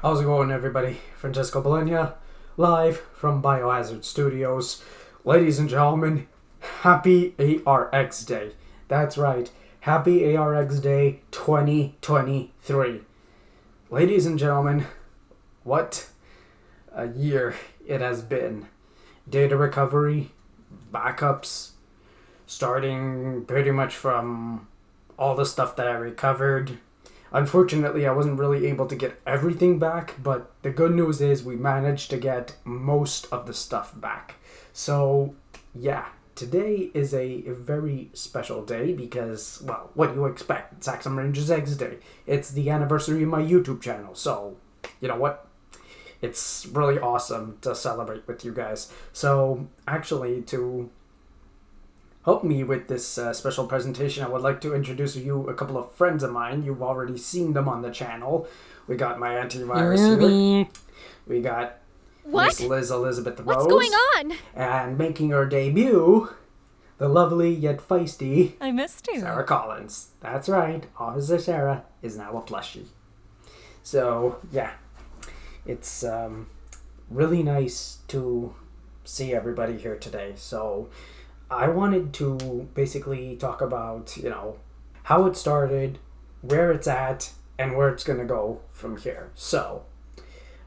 How's it going, everybody? Francesco Bologna, live from Biohazard Studios. Ladies and gentlemen, happy ARX Day. That's right, happy ARX Day 2023. Ladies and gentlemen, what a year it has been. Data recovery, backups, starting pretty much from all the stuff that I recovered. Unfortunately, I wasn't really able to get everything back, but the good news is we managed to get most of the stuff back. So, yeah, today is a very special day because, well, what do you expect? It's Axem Rangers X Day. It's the anniversary of my YouTube channel, so, you know what? It's really awesome to celebrate with you guys. So, actually, to help me with this special presentation, I would like to introduce you a couple of friends of mine. You've already seen them on the channel. We got my antivirus here. We got Miss Liz Elizabeth Rose. What's going on? And making her debut, the lovely yet feisty I missed you. Sara Collins. That's right, Officer Sara is now a plushie. So, yeah, it's really nice to see everybody here today. So, I wanted to basically talk about, how it started, where it's at, and where it's going to go from here. So,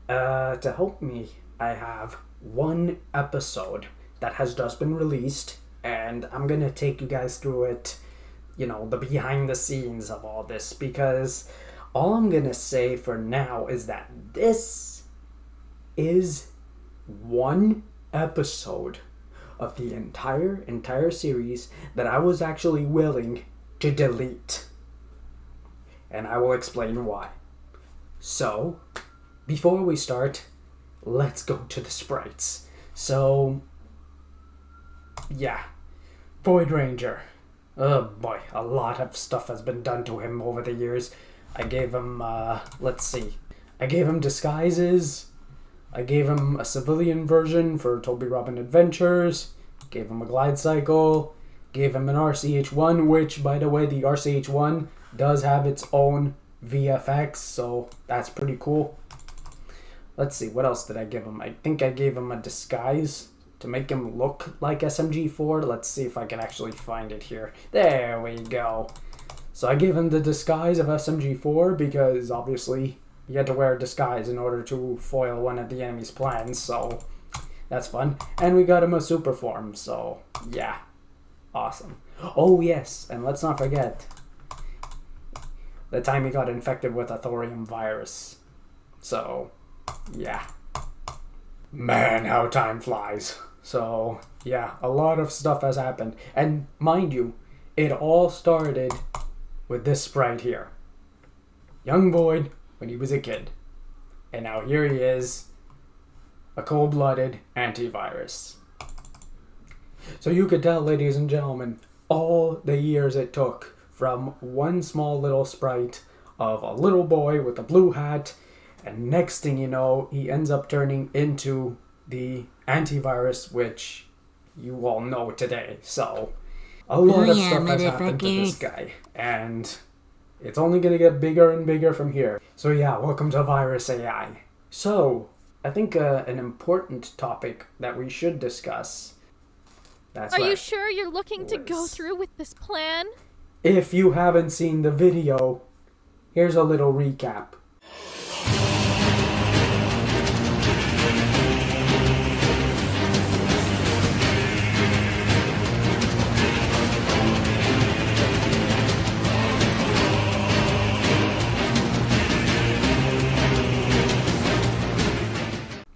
to help me, I have one episode that has just been released, and I'm going to take you guys through it, the behind the scenes of all this, because all I'm going to say for now is that this is one episode of the entire series that I was actually willing to delete. And I will explain why. So, before we start, let's go to the sprites. So, yeah. Void Ranger. Oh boy, a lot of stuff has been done to him over the years. I gave him, let's see. I gave him disguises. I gave him a civilian version for Toby Robin Adventures, gave him a glide cycle, gave him an RCH1, which, by the way, the RCH1 does have its own VFX, so that's pretty cool. Let's see, what else did I give him? I think I gave him a disguise to make him look like SMG4. Let's see if I can actually find it here. There we go. So I gave him the disguise of SMG4 because, obviously, you had to wear a disguise in order to foil one of the enemy's plans, so that's fun. And we got him a super form, so yeah, awesome. Oh yes, and let's not forget the time he got infected with a thorium virus. So yeah, man, how time flies. So yeah, a lot of stuff has happened, and mind you, it all started with this sprite here, Young Void, when he was a kid. And now here he is, a cold-blooded antivirus. So you could tell, ladies and gentlemen, all the years it took from one small little sprite of a little boy with a blue hat, and next thing you know, he ends up turning into the antivirus, which you all know today. So, a lot of stuff has happened to this guy, and it's only going to get bigger and bigger from here. So yeah, welcome to Virus AI. So, I think an important topic that we should discuss. That's right. Are you sure you're looking to go through with this plan? If you haven't seen the video, here's a little recap.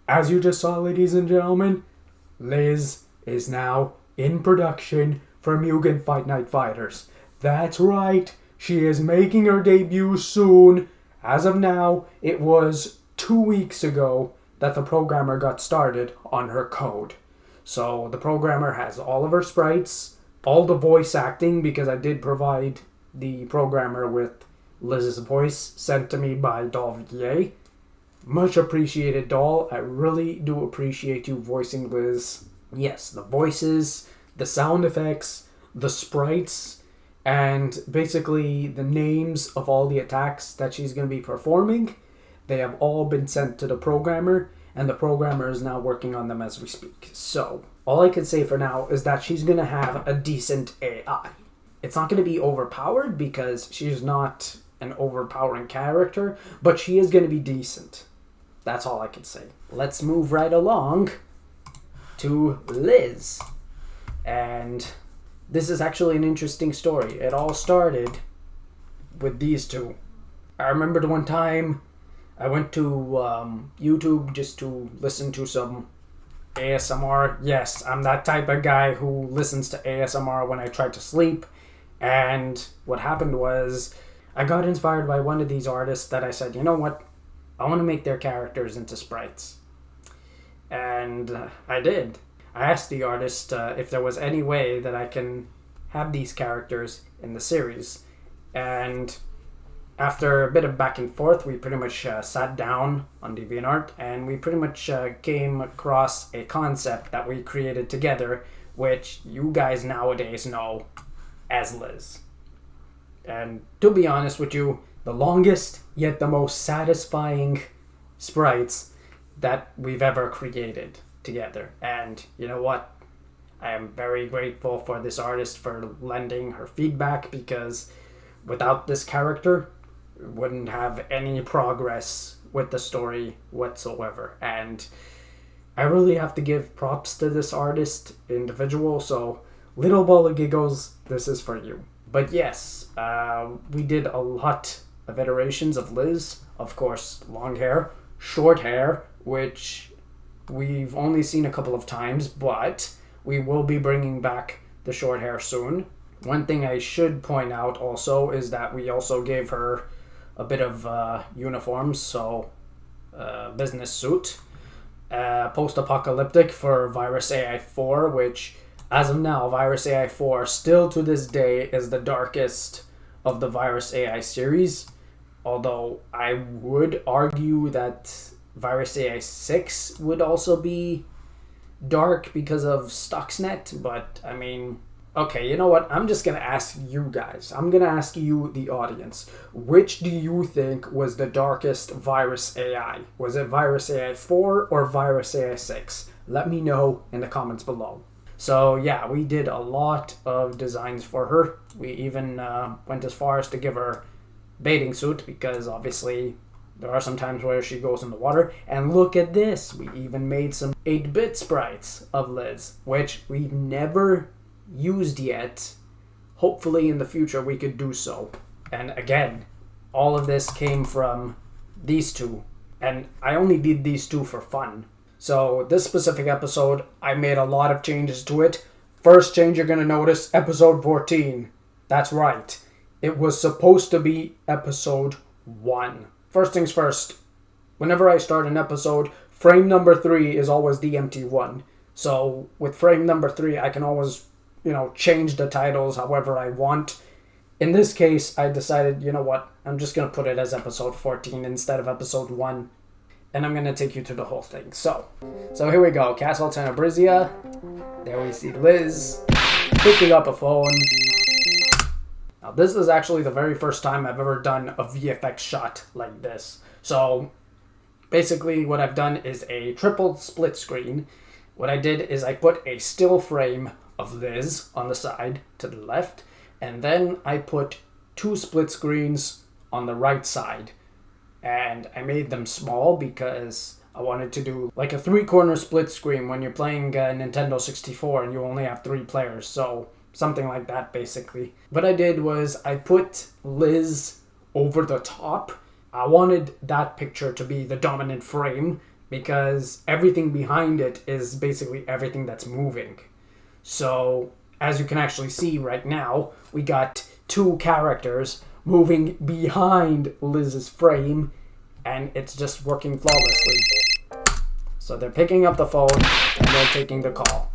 As you just saw, ladies and gentlemen, Liz is now in production for Mugen Fight Night Fighters. That's right, she is making her debut soon. As of now, it was 2 weeks ago that the programmer got started on her code. So the programmer has all of her sprites, all the voice acting, because I did provide the programmer with Liz's voice sent to me by Dolvier. Much appreciated, doll. I really do appreciate you voicing Liz. Yes, the voices, the sound effects, the sprites, and basically the names of all the attacks that she's going to be performing. They have all been sent to the programmer, and the programmer is now working on them as we speak. So, all I can say for now is that she's going to have a decent AI. It's not going to be overpowered because she's not an overpowering character, but she is going to be decent. That's all I can say. Let's move right along to Liz. And this is actually an interesting story. It all started with these two. I remember the one time I went to YouTube just to listen to some ASMR. Yes, I'm that type of guy who listens to ASMR when I try to sleep. And what happened was I got inspired by one of these artists that I said, you know what? I want to make their characters into sprites. And I did. I asked the artist if there was any way that I can have these characters in the series. And after a bit of back and forth, we pretty much sat down on DeviantArt and we pretty much came across a concept that we created together, which you guys nowadays know as Liz. And to be honest with you, the longest yet the most satisfying sprites that we've ever created together. And you know what? I am very grateful for this artist for lending her feedback, because without this character, we wouldn't have any progress with the story whatsoever. And I really have to give props to this artist individual, so little ball of giggles, this is for you. But yes, we did a lot of iterations of Liz. Of course, long hair, short hair, which we've only seen a couple of times, but we will be bringing back the short hair soon. One thing I should point out also is that we also gave her a bit of uniforms, so business suit, post-apocalyptic for Virus AI 4, which as of now, Virus AI 4 still to this day is the darkest of the Virus AI series, although I would argue that Virus AI 6 would also be dark because of Stuxnet, but I mean, okay, you know what? I'm just going to ask you guys. I'm going to ask you, the audience. Which do you think was the darkest Virus AI? Was it Virus AI 4 or Virus AI 6? Let me know in the comments below. So yeah, we did a lot of designs for her. We even went as far as to give her bathing suit, because obviously there are some times where she goes in the water. And look at this. We even made some 8-bit sprites of Liz, which we've never used yet. Hopefully in the future we could do so. And again, all of this came from these two. And I only did these two for fun. So this specific episode, I made a lot of changes to it. First change you're going to notice, episode 14. That's right. It was supposed to be episode 1. First things first, whenever I start an episode, frame number 3 is always the empty one. So with frame number 3, I can always, change the titles however I want. In this case, I decided, you know what, I'm just going to put it as episode 14 instead of episode 1. And I'm going to take you through the whole thing. So here we go. Castle Tenebrizia. There we see Liz picking up a phone. Now, this is actually the very first time I've ever done a VFX shot like this. So basically what I've done is a triple split screen. What I did is I put a still frame of Liz on the side to the left. And then I put 2 split screens on the right side. And I made them small because I wanted to do like a 3-corner split screen when you're playing Nintendo 64 and you only have 3 players. So something like that, basically. What I did was I put Liz over the top. I wanted that picture to be the dominant frame because everything behind it is basically everything that's moving. So as you can actually see right now, we got 2 characters moving behind Liz's frame, and it's just working flawlessly. So they're picking up the phone and they're taking the call.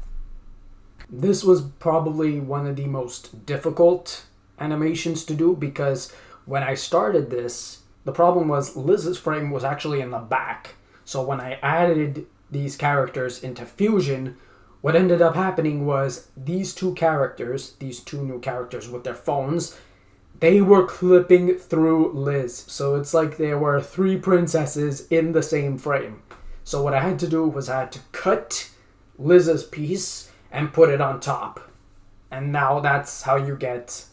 This was probably one of the most difficult animations to do because when I started this, the problem was Liz's frame was actually in the back. So when I added these characters into Fusion, what ended up happening was these 2 characters, these 2 new characters with their phones, they were clipping through Liz. So it's like there were 3 princesses in the same frame. So what I had to do was I had to cut Liz's piece and put it on top. And now that's how you get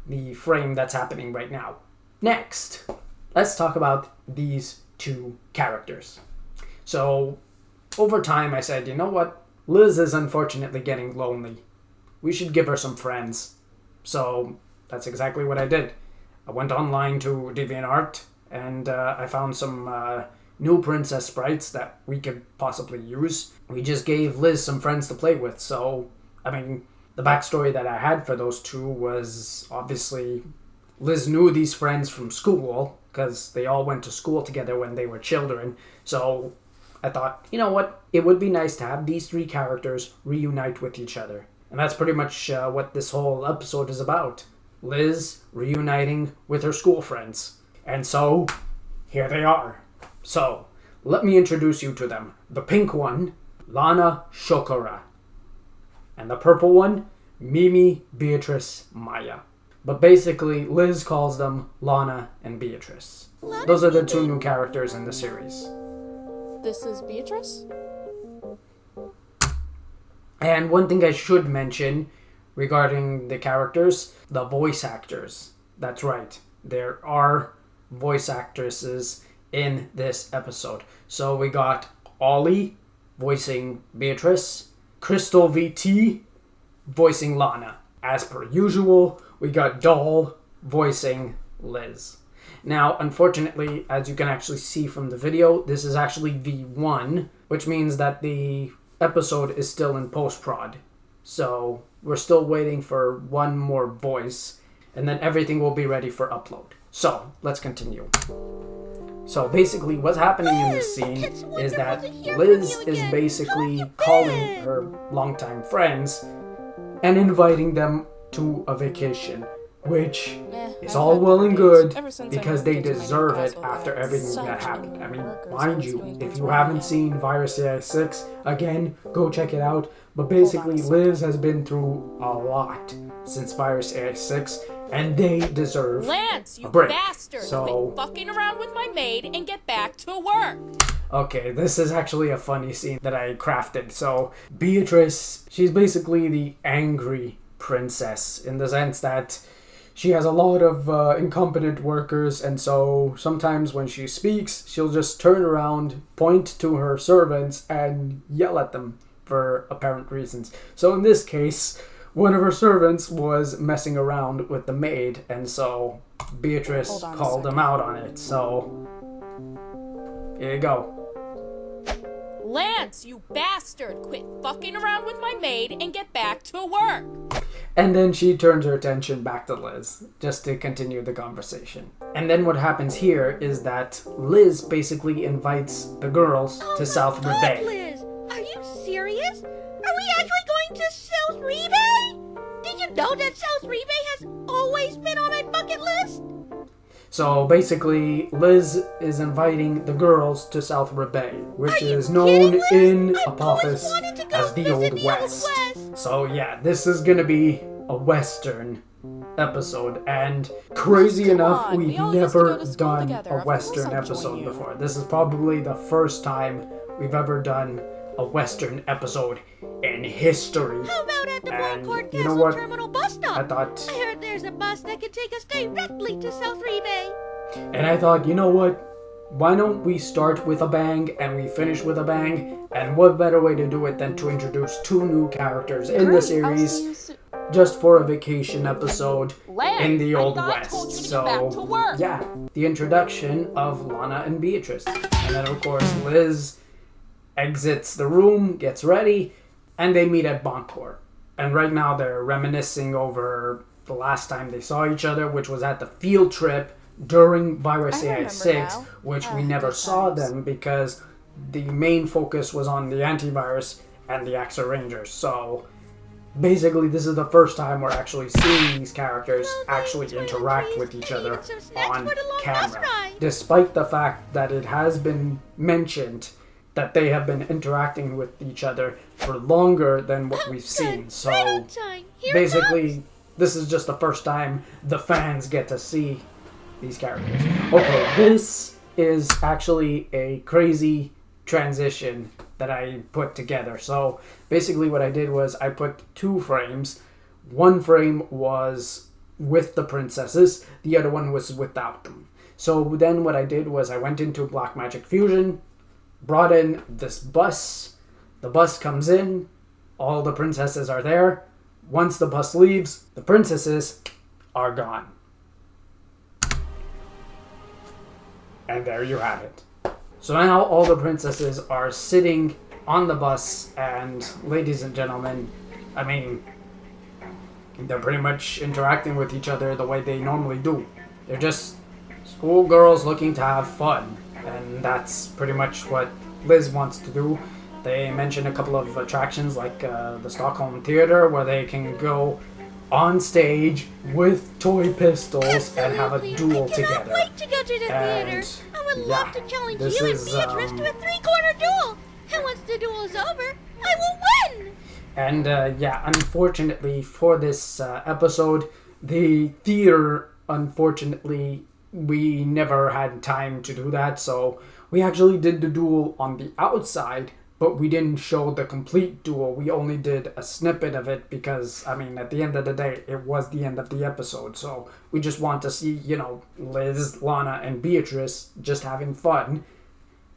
the frame that's happening right now. Next, let's talk about these 2 characters. So over time I said, you know what? Liz is unfortunately getting lonely. We should give her some friends. So that's exactly what I did. I went online to DeviantArt and I found some new princess sprites that we could possibly use. We just gave Liz some friends to play with. So, I mean, the backstory that I had for those 2 was obviously Liz knew these friends from school because they all went to school together when they were children. So I thought, you know what? It would be nice to have these 3 characters reunite with each other. And that's pretty much what this whole episode is about. Liz reuniting with her school friends. And so, here they are. So, let me introduce you to them. The pink one, Lana Shokora. And the purple one, Mimi, Beatrice, Maya. But basically, Liz calls them Lana and Beatrice. Those are the 2 new characters in the series. This is Beatrice? And one thing I should mention regarding the characters, the voice actors. That's right. There are voice actresses in this episode. So we got Ollie voicing Beatrice, Crystal VT voicing Lana. As per usual, we got Doll voicing Liz. Now, unfortunately, as you can actually see from the video, this is actually V1, which means that the episode is still in post-prod. So we're still waiting for one more voice, and then everything will be ready for upload. So let's continue. So basically what's happening in this scene is that Liz is basically calling her longtime friends and inviting them to a vacation, which is all well and good because they deserve it after everything that happened. I mean, mind you, if you haven't seen Virus AI6, again, go check it out. But basically, Liz has been through a lot since Virus AI6, and they deserve Lance, a you break. bastard! So, quit fucking around with my maid and get back to work! okay, this is actually a funny scene that I crafted. So, Beatrice, she's basically the angry princess in the sense that she has a lot of incompetent workers, and so sometimes when she speaks, she'll just turn around, point to her servants, and yell at them for apparent reasons. So in this case, one of her servants was messing around with the maid, and so Beatrice called them out on it. So here you go. Lance, you bastard! Quit fucking around with my maid and get back to work! And then she turns her attention back to Liz, just to continue the conversation. And then what happens here is that Liz basically invites the girls to South Rebay. Liz, are you serious? Are we actually going to South Rebay? Did you know that South Rebay has always been on my bucket list? So basically, Liz is inviting the girls to South Rebay, which is known in Apophis as the Old West. So yeah, this is gonna be a Western episode, and crazy enough, we've never done a Western episode before. This is probably the first time we've ever done a Western episode in history. How about at the And Broadport you know Castle what? Terminal bus stop? I thought, I heard there's a bus that can take us directly to South Rebay. and I thought, you know what? Why don't we start with a bang and we finish with a bang? And what better way to do it than to introduce 2 new characters in the series just for a vacation episode in the Old West. So, yeah, the introduction of Lana and Beatrice. And then, of course, Liz exits the room, gets ready, and they meet at Boncourt. And right now they're reminiscing over the last time they saw each other, which was at the field trip during Virus AI6, which we never saw them because the main focus was on the antivirus and the Axer Rangers. So basically this is the first time we're actually seeing these characters actually interact with each other on camera, despite the fact that it has been mentioned that they have been interacting with each other for longer than what we've seen. So basically this is just the first time the fans get to see these characters. Okay, this is actually a crazy transition that I put together. So basically what I did was I put 2 frames. One frame was with the princesses, the other one was without them. So then what I did was I went into Blackmagic Fusion, brought in this bus. The bus comes in, all the princesses are there. Once the bus leaves, the princesses are gone. And there you have it. So now all the princesses are sitting on the bus, and ladies and gentlemen, I mean, they're pretty much interacting with each other the way they normally do. They're just schoolgirls looking to have fun, and that's pretty much what Liz wants to do. They mentioned a couple of attractions like the Stockholm Theater, where they can go on stage with toy pistols and have a duel together. I cannot wait to go to the theater. I would love to challenge you and Beatrice to a 3-corner duel. And once the duel is over, I will win. And unfortunately for this episode, the theater, unfortunately, we never had time to do that. So we actually did the duel on the outside, but we didn't show the complete duel. We only did a snippet of it because, I mean, at the end of the day, it was the end of the episode. So we just want to see, Liz, Lana, and Beatrice just having fun,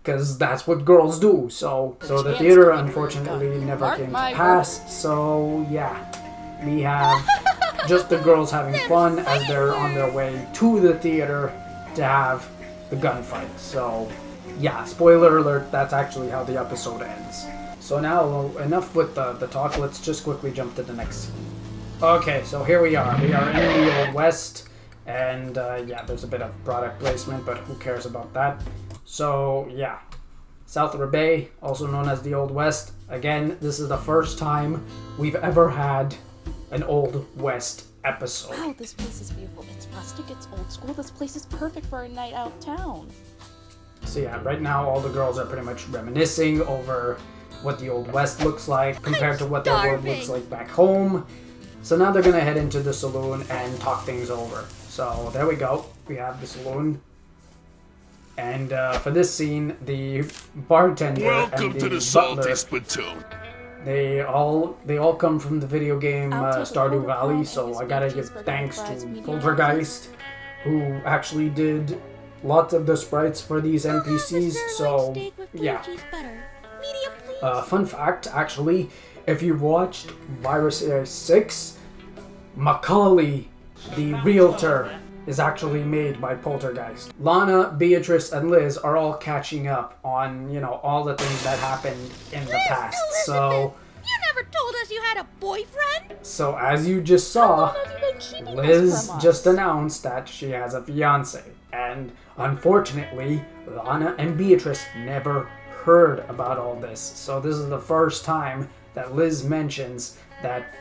because that's what girls do. So the theater, unfortunately, never came to pass. So, yeah, we have just the girls having fun as they're on their way to the theater to have the gunfight. So, yeah, spoiler alert, that's actually how the episode ends. So now, enough with the talk, let's just quickly jump to the next scene. Okay, so here we are. We are in the Old West, and there's a bit of product placement, but who cares about that? So, yeah, South Bay, also known as the Old West. Again, this is the first time we've ever had an Old West episode. Wow, this place is beautiful. It's rustic, it's old school. This place is perfect for a night out town. So yeah, right now all the girls are pretty much reminiscing over what the Old West looks like compared to what their world looks like back home. So now they're gonna head into the saloon and talk things over. So there we go. We have the saloon. And for this scene, the bartender and the butler, Spittoon. they all come from the video game Stardew Valley. So I gotta give thanks to Poltergeist, who actually did lots of the sprites for these NPCs. So yeah. Fun fact, actually, if you watched Virus 6, Macaulay, the realtor, is actually made by Poltergeist. Lana, Beatrice, and Liz are all catching up on, all the things that happened in the past. So you never told us you had a boyfriend. So as you just saw, Liz just announced that she has a fiance. And unfortunately, Lana and Beatrice never heard about all this. So this is the first time that Liz mentions that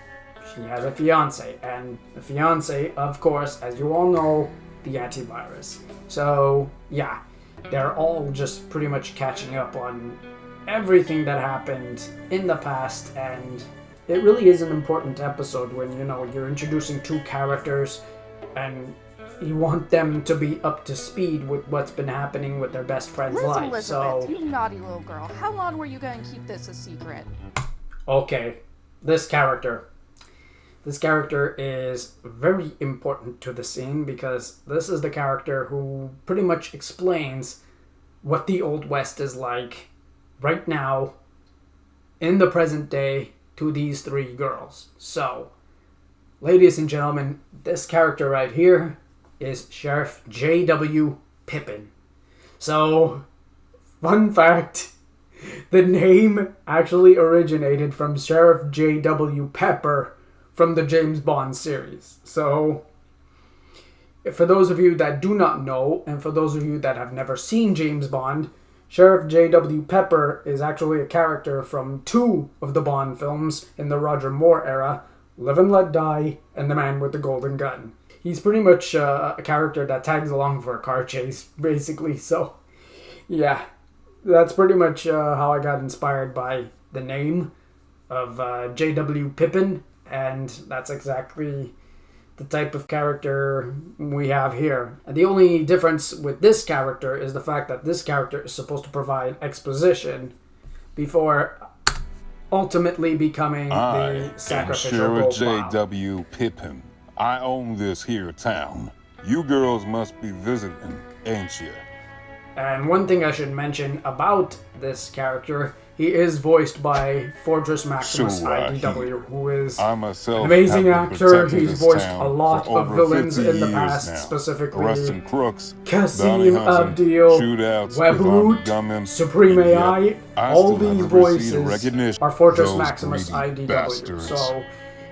she has a fiance. And the fiance, of course, as you all know, the antivirus. So yeah, they're all just pretty much catching up on everything that happened in the past. And it really is an important episode when, you're introducing 2 characters and you want them to be up to speed with what's been happening with their best friend's life. Elizabeth, so, you naughty little girl. How long were you going to keep this a secret? Okay, this character is very important to the scene because this is the character who pretty much explains what the Old West is like right now in the present day to these 3 girls. So, ladies and gentlemen, this character right here is Sheriff J.W. Pippin. So, fun fact, the name actually originated from Sheriff J.W. Pepper from the James Bond series. So, for those of you that do not know, and for those of you that have never seen James Bond, Sheriff J.W. Pepper is actually a character from 2 of the Bond films in the Roger Moore era, Live and Let Die, and The Man with the Golden Gun. He's pretty much a character that tags along for a car chase, basically. So, yeah, that's pretty much how I got inspired by the name of J.W. Pippin, and that's exactly the type of character we have here. And the only difference with this character is the fact that this character is supposed to provide exposition before ultimately becoming the sacrificial Sheriff profile. J.W. Pippin. I own this here town. You girls must be visiting, ain't you? And one thing I should mention about this character, he is voiced by Fortress Maximus Sure, IDW, who is I myself an amazing have been actor. protecting He's this voiced town a lot for of over villains 50 in the years past, now. specifically Arresting crooks, bounty Kassim hunting, Abdil, shootouts, Webroot, gunmen, Supreme and yet AI. I All still these haven't received voices recognition. are Fortress Those Maximus greedy IDW. bastards. So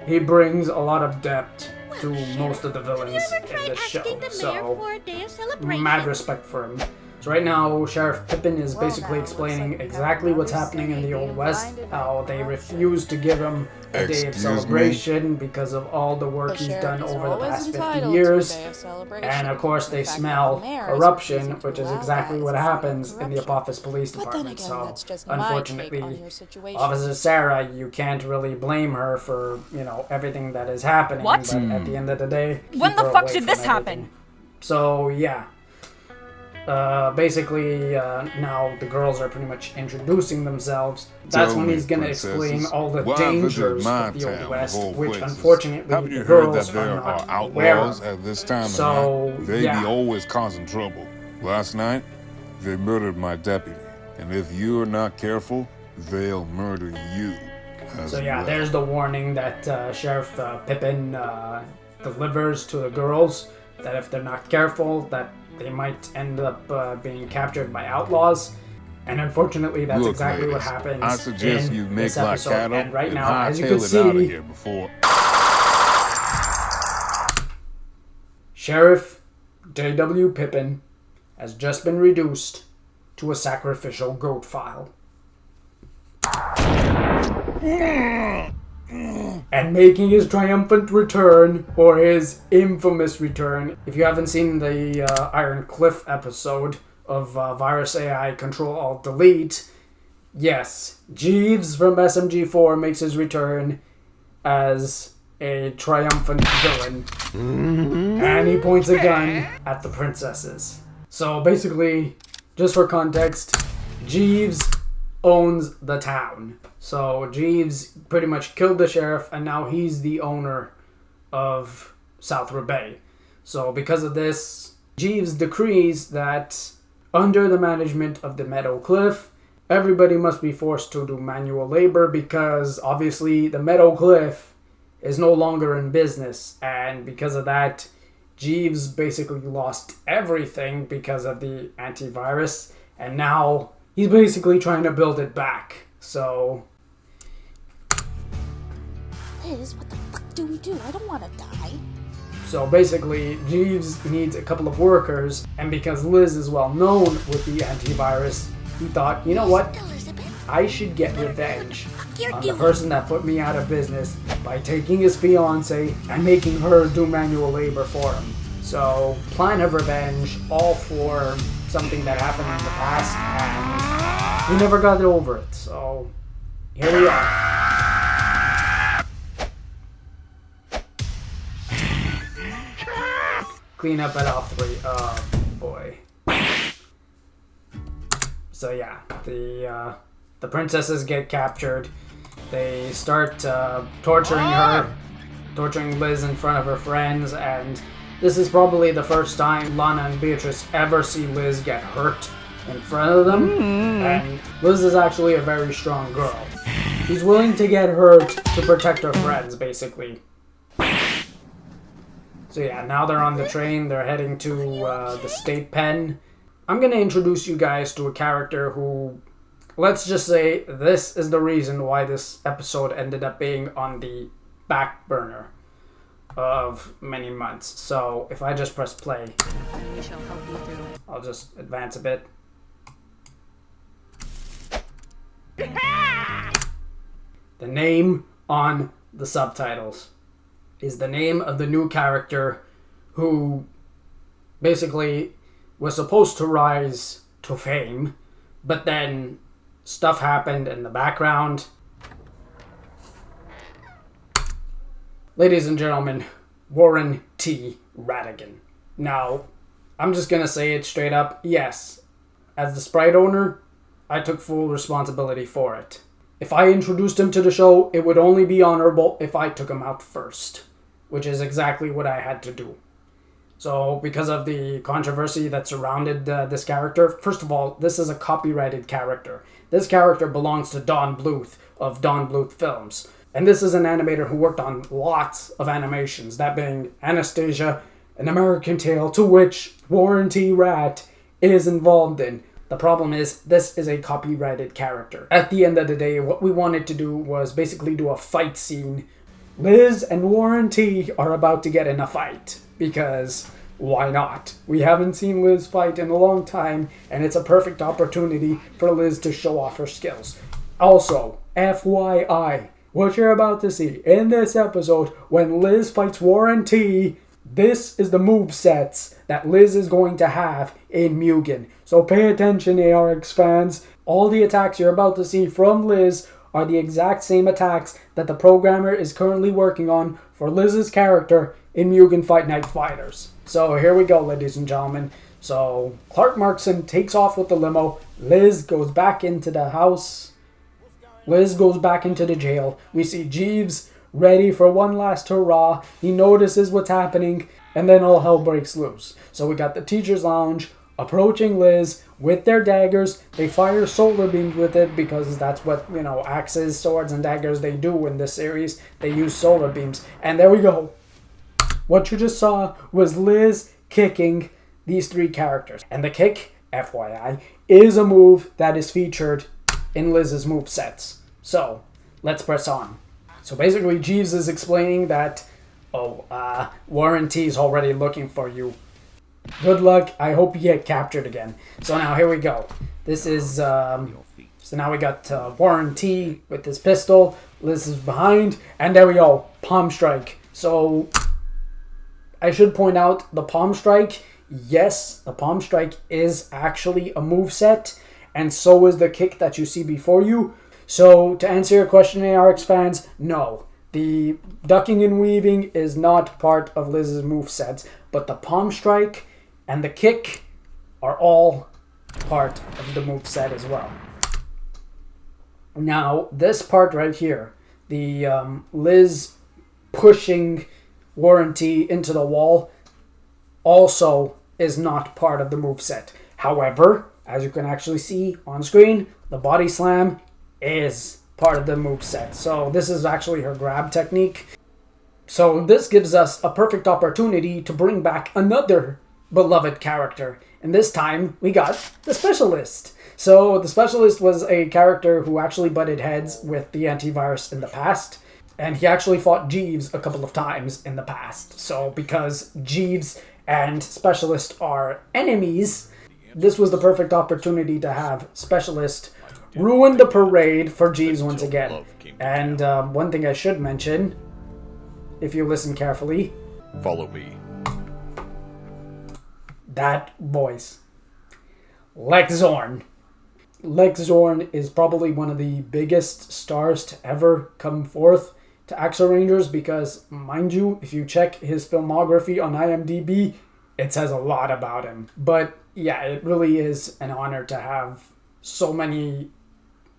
he brings a lot of depth to most of the Have villains you ever in tried this show. asking the mayor So for a day of celebration? mad respect for him. So right now, Sheriff Pippin is basically explaining exactly what's happening in the Old West, how they refuse to give him a day of Excuse me? celebration because of all the work he's done over the past 50 years. And of course, they smell corruption, which is exactly what happens in the Apophis Police Department. So, unfortunately, Officer Sara, you can't really blame her for, everything that is happening. What? But at the end of the day, When keep the her fuck away did from this everything. happen? So, yeah. Basically, now the girls are pretty much introducing themselves. That's Tell when me, he's going to princesses, explain all the why visit dangers my of the town Old West, of all which places? unfortunately Haven't you the heard girls that there are not are aware outlaws of. at this time of So, night? They yeah. be always causing trouble. Last night, they murdered my deputy. And if you're not careful, they'll murder you as So yeah, well. there's the warning that Sheriff Pippin delivers to the girls, that if they're not careful, that they might end up being captured by outlaws. And unfortunately, that's Look, exactly what ladies, happens I suggest in you make this like episode. cattle And right now, hightail as you can it out of see, here before. Sheriff J.W. Pippin has just been reduced to a sacrificial goat file. And making his triumphant return, or his infamous return. If you haven't seen the Iron Cliff episode of Virus AI Control Alt Delete, yes, Jeeves from SMG4 makes his return as a triumphant villain. And he points a gun at the princesses. So basically, just for context, Jeeves owns the town. So Jeeves pretty much killed the sheriff, and now he's the owner of South Bay. So because of this, Jeeves decrees that under the management of the Meadow Cliff, everybody must be forced to do manual labor, because obviously the Meadow Cliff is no longer in business, and because of that, Jeeves basically lost everything because of the antivirus, and now he's basically trying to build it back. So Liz, what the fuck do we do? I don't want to die. So basically, Jeeves needs a couple of workers, and because Liz is well known with the antivirus, he thought, you know what, Elizabeth, I should get revenge you're on the doing person that put me out of business by taking his fiance and making her do manual labor for him. So, plan of revenge, all for something that happened in the past, and he never got over it. So, here we are. Clean up at all three. Oh boy. So yeah, the princesses get captured. They start torturing Liz in front of her friends, and this is probably the first time Lana and Beatrice ever see Liz get hurt in front of them. And Liz is actually a very strong girl. She's willing to get hurt to protect her friends, basically. So yeah, now they're on the train. They're heading to the state pen. I'm going to introduce you guys to a character who, let's just say, this is the reason why this episode ended up being on the back burner of many months. So if I just press play, We shall help you through it. I'll just advance a bit. The name on the subtitles is the name of the new character who basically was supposed to rise to fame, but then stuff happened in the background. Ladies and gentlemen, Warren T. Radigan. Now, I'm just gonna say it straight up. Yes, as the sprite owner, I took full responsibility for it. If I introduced him to the show, it would only be honorable if I took him out first, which is exactly what I had to do. So, because of the controversy that surrounded this character, first of all, this is a copyrighted character. This character belongs to Don Bluth of Don Bluth Films. And this is an animator who worked on lots of animations, that being Anastasia, An American Tale, to which Warren T. Rat is involved in. The problem is, this is a copyrighted character. At the end of the day, what we wanted to do was basically do a fight scene. Liz and Warren T. are about to get in a fight, because why not? We haven't seen Liz fight in a long time, and it's a perfect opportunity for Liz to show off her skills. Also, FYI, what you're about to see in this episode, when Liz fights Warren T., this is the movesets that Liz is going to have in Mugen. So pay attention, ARX fans. All the attacks you're about to see from Liz are the exact same attacks that the programmer is currently working on for Liz's character in Mugen Fight Night Fighters. So here we go, ladies and gentlemen. So Clark Markson takes off with the limo. Liz goes back into the house. Liz goes back into the jail. We see Jeeves ready for one last hurrah. He notices what's happening, and then all hell breaks loose. So we got the teacher's lounge approaching Liz with their daggers. They fire solar beams with it because that's what, axes, swords, and daggers they do in this series. They use solar beams. And there we go. What you just saw was Liz kicking these three characters. And the kick, FYI, is a move that is featured in Liz's movesets. So, let's press on. So basically, Jeeves is explaining that, Warren T's already looking for you. Good luck. I hope you get captured again. So now, here we go. This is, so now we got Warren T with his pistol. Liz is behind. And there we go. Palm strike. So, I should point out, the palm strike, yes, the palm strike is actually a moveset. And so is the kick that you see before you. So, to answer your question, ARX fans, no. The ducking and weaving is not part of Liz's movesets, but the palm strike and the kick are all part of the moveset as well. Now, this part right here, the Liz pushing Warren T into the wall, also is not part of the moveset. However, as you can actually see on screen, the body slam is part of the moveset. So this is actually her grab technique. So this gives us a perfect opportunity to bring back another beloved character. And this time we got the Specialist. So the Specialist was a character who actually butted heads with the antivirus in the past. And he actually fought Jeeves a couple of times in the past. So because Jeeves and Specialist are enemies, this was the perfect opportunity to have Specialist ruin the parade for Jeeves once again. And one thing I should mention, if you listen carefully, follow me. That voice. Lex Zorn. Lex Zorn is probably one of the biggest stars to ever come forth to Axer Rangers because, mind you, if you check his filmography on IMDb, it says a lot about him. But yeah, it really is an honor to have so many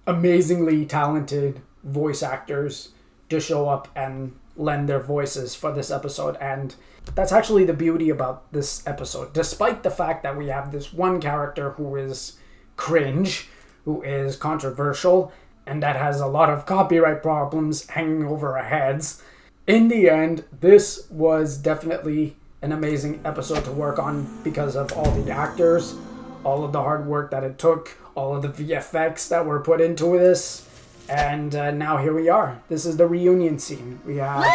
amazingly talented voice actors to show up and lend their voices for this episode. And that's actually the beauty about this episode. Despite the fact that we have this one character who is cringe, who is controversial, and that has a lot of copyright problems hanging over our heads, in the end, this was definitely an amazing episode to work on because of all the actors, all of the hard work that it took, all of the VFX that were put into this, and now here we are. This is the reunion scene. We have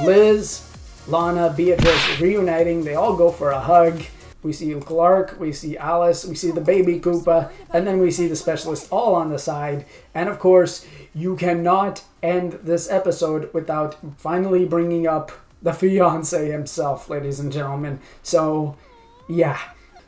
Liz, Lana, Beatrice reuniting. They all go for a hug. We see Clark, we see Alice, we see the baby Koopa, and then we see the Specialist all on the side. And of course, you cannot end this episode without finally bringing up the fiancé himself, ladies and gentlemen. So, yeah.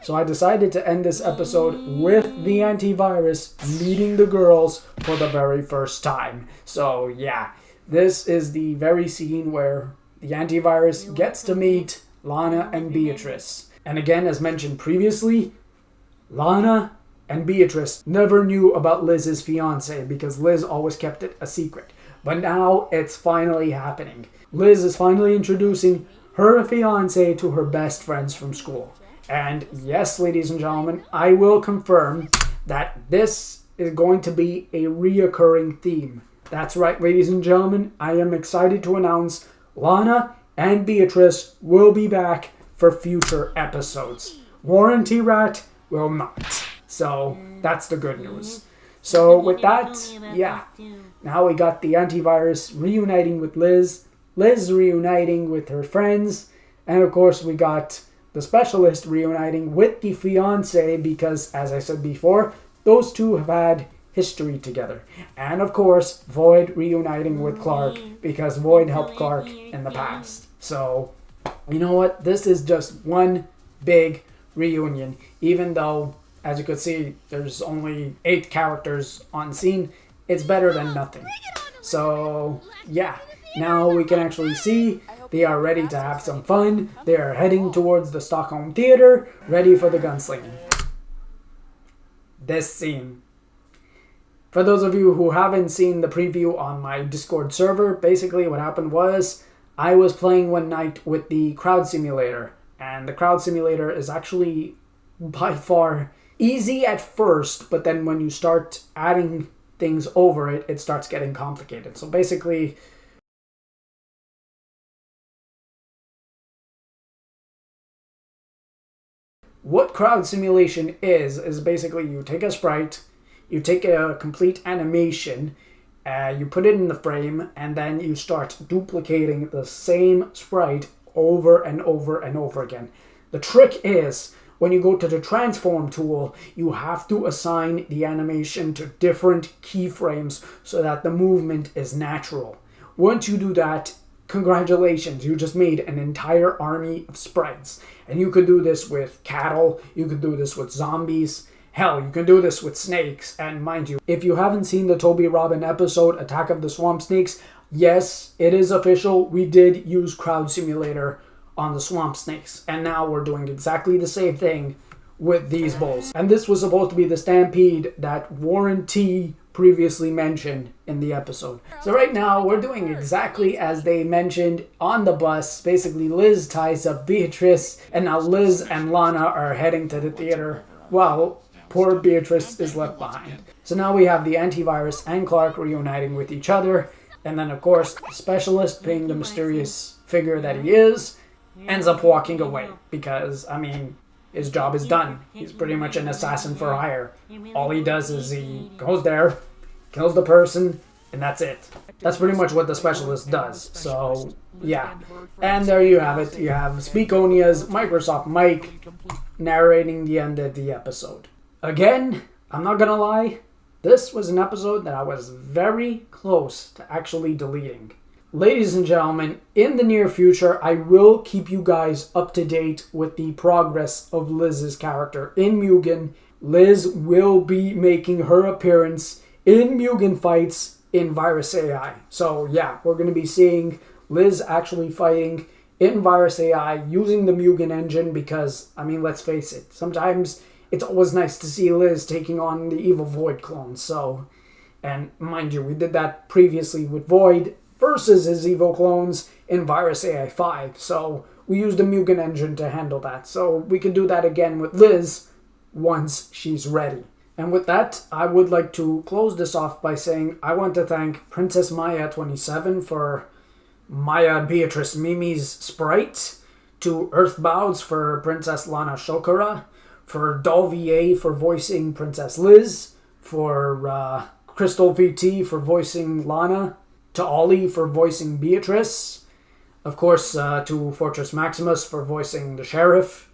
So I decided to end this episode with the antivirus meeting the girls for the very first time. So, yeah. This is the very scene where the antivirus gets to meet Lana and Beatrice. And again, as mentioned previously, Lana and Beatrice never knew about Liz's fiancé because Liz always kept it a secret. But now it's finally happening. Liz is finally introducing her fiancé to her best friends from school. And yes, ladies and gentlemen, I will confirm that this is going to be a reoccurring theme. That's right, ladies and gentlemen, I am excited to announce Lana and Beatrice will be back for future episodes. Warranty Rat will not. So that's the good news. So with that, yeah, now we got the antivirus reuniting with Liz, Liz reuniting with her friends, and of course we got the specialist reuniting with the fiancé because, as I said before, those two have had history together. And of course, Void reuniting with Clark because Void helped Clark in the past. So, you know what? This is just one big reunion. Even though, as you could see, there's only 8 characters on scene, it's better than nothing. So, yeah. Now we can actually see they are ready to have some fun. They are heading towards the Stockholm Theater, ready for the gunslinging. This scene. For those of you who haven't seen the preview on my Discord server, basically what happened was I was playing one night with the crowd simulator. And the crowd simulator is actually by far easy at first, but then when you start adding things over it, it starts getting complicated. So basically, what crowd simulation is basically you take a sprite, you take a complete animation, you put it in the frame, and then you start duplicating the same sprite over and over and over again. The trick is, when you go to the transform tool, you have to assign the animation to different keyframes so that the movement is natural. Once you do that, congratulations, you just made an entire army of sprites. And you could do this with cattle, you could do this with zombies, hell, you can do this with snakes. And mind you, if you haven't seen the Toby Robin episode, Attack of the Swamp Snakes, yes, it is official, we did use Crowd Simulator on the Swamp Snakes. And now we're doing exactly the same thing with these bulls. And this was supposed to be the stampede that Warren T previously mentioned in the episode. So right now we're doing exactly as they mentioned on the bus. Basically Liz ties up Beatrice and now Liz and Lana are heading to the theater while poor Beatrice is left behind. So now we have the antivirus and Clark reuniting with each other, and then of course the specialist, being the mysterious figure that he is, ends up walking away because, I mean, his job is done. He's pretty much an assassin for hire. All he does is he goes there, kills the person, and that's it. That's pretty much what the specialist does. So, yeah. And there you have it. You have Speakonia's Microsoft Mike narrating the end of the episode. Again, I'm not gonna lie, this was an episode that I was very close to actually deleting. Ladies and gentlemen, in the near future, I will keep you guys up to date with the progress of Liz's character in Mugen. Liz will be making her appearance in Mugen fights in Virus AI. So yeah, we're going to be seeing Liz actually fighting in Virus AI using the Mugen engine because, I mean, let's face it, sometimes it's always nice to see Liz taking on the evil Void clone. So, and mind you, we did that previously with Void versus his evil clones in Virus AI 5. So we used the Mugen engine to handle that. So we can do that again with Liz once she's ready. And with that, I would like to close this off by saying I want to thank Princess Maya 27 for Maya Beatrice Mimi's sprite, to Earthbows for Princess Lana Shokara, for Dolvier for voicing Princess Liz, for Crystal VT for voicing Lana, to Ollie for voicing Beatrice, of course to Fortress Maximus for voicing the Sheriff,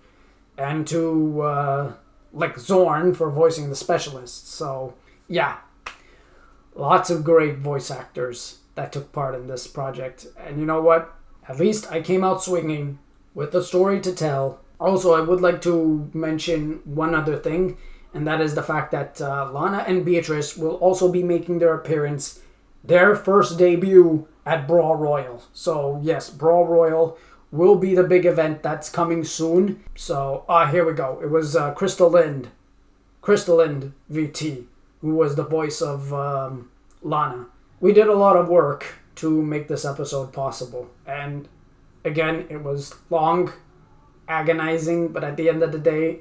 and to Zorn for voicing the Specialist. So yeah, lots of great voice actors that took part in this project. And you know what? At least I came out swinging with a story to tell. Also, I would like to mention one other thing, and that is the fact that Lana and Beatrice will also be making their appearance, their first debut at Brawl Royal. So yes, Brawl Royal will be the big event that's coming soon. So here we go. It was Crystal Lind VT, who was the voice of Lana. We did a lot of work to make this episode possible, and again, it was long, agonizing, but at the end of the day,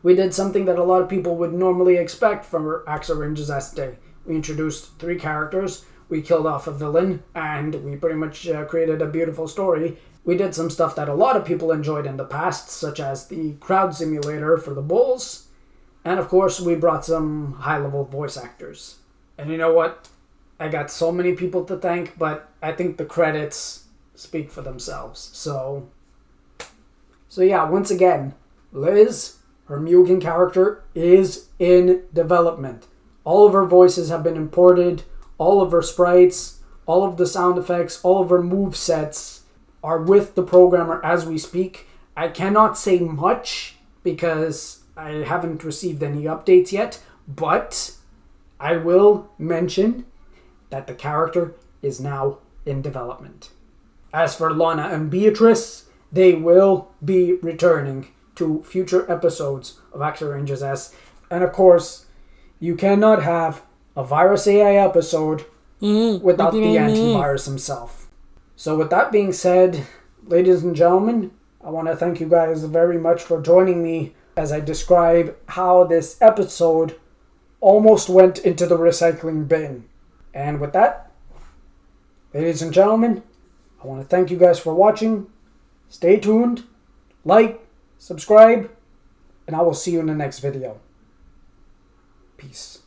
we did something that a lot of people would normally expect from Axer Ranges S Day. We introduced 3 characters, we killed off a villain, and we pretty much created a beautiful story. We did some stuff that a lot of people enjoyed in the past, such as the crowd simulator for the bulls, and of course, we brought some high-level voice actors. And you know what? I got so many people to thank, but I think the credits speak for themselves. So yeah, once again, Liz, her Mugen character, is in development. All of her voices have been imported, all of her sprites, all of the sound effects, all of her move sets are with the programmer as we speak. I cannot say much because I haven't received any updates yet, but I will mention that the character is now in development. As for Lana and Beatrice, they will be returning to future episodes of Axer Ranges S. And of course, you cannot have a Virus AI episode without the antivirus himself. So with that being said, ladies and gentlemen, I want to thank you guys very much for joining me as I describe how this episode almost went into the recycling bin. And with that, ladies and gentlemen, I want to thank you guys for watching. Stay tuned, like, subscribe, and I will see you in the next video. Peace.